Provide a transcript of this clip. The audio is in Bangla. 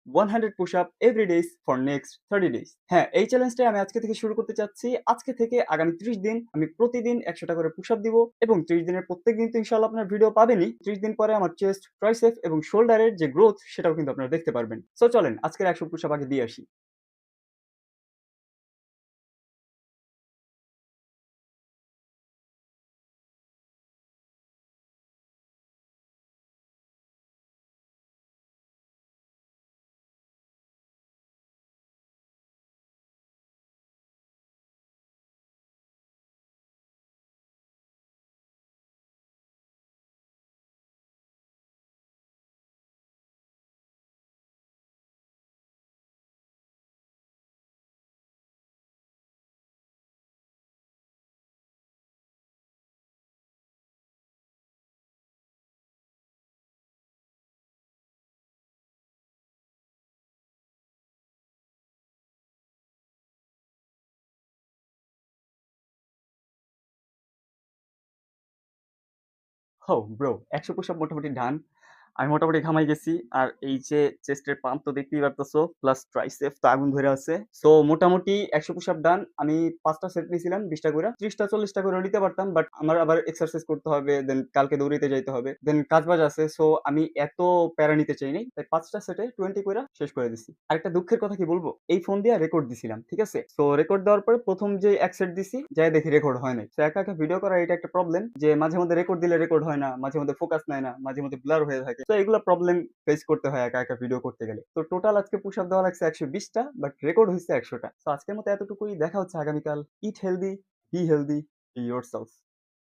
100 push up every days for next 30 days. হ্যাঁ, এই চ্যালেঞ্জটা আমি আজকে থেকে শুরু করতে চাচ্ছি। আজকে থেকে আগামী 30 দিন আমি প্রতিদিন 100 টা করে পুশ আপ দিব এবং 30 দিনের প্রত্যেক দিন তো ইনশাআল্লাহ আপনার ভিডিও পাবেনই। 30 দিন পরে আমার চেস্ট, ট্রাইসেপ এবং শোল্ডারের যে গ্রোথ সেটাও কিন্তু আপনারা দেখতে পারবেন। সো চলেন আজকের 100 পুশ আপ আগে দিয়ে আসি। হো ব্রো, 100 পুশ আপ মোটামুটি ডান। আমি মোটামুটি ঘামাই গেছি। আর এই যে চেস্টের পাম্প তো দেখতেই পারতেছো, প্লাস ট্রাইসেপ তো আগুন ধরে আছে। সো মোটামুটি 100 পুশ আপ ডান। আমি ৫ টা সেট নিছিলাম ২০ টা কইরা। ৩০ টা ৪০ টা কইরা নিতে পারতাম। বাট আমার আবার এক্সারসাইজ করতে হবে। দেন কালকে দৌড়াইতে যাইতে হবে। দেন কাজ-বাজ আছে। সো আমি এত প্যারা নিতে চাই নাই। তাই ৫ টা সেটে 20 কইরা শেষ করে দিছি। আরেকটা দুঃখের কথা কি বলবো? এই ফোন দিয়া রেকর্ড দিছিলাম। ঠিক আছে? সো রেকর্ড দেওয়ার পরে ১ম যে ১ সেট দিছি, যায়া দেখি রেকর্ড হয় নাই। সো একা, একা ভিডিও করা এটা একটা প্রবলেম যে মাঝে মধ্যে রেকর্ড দিলে রেকর্ড হয় না, মাঝে মধ্যে ফোকাস নেয় না, মাঝে মধ্যে ব্লার হয়ে থাকে। তো এগুলা প্রবলেম ফেস করতে হয় একা, একা ভিডিও করতে গেলে। তো টোটাল আজকে পুশ আপ দেওয়া লাগছে ১২০ টা, বাট রেকর্ড হইছে ১০০ টা। সো আজকের মতো এতটুকুই। দেখা হচ্ছে আগামীকাল। Eat healthy, be healthy, be yourself.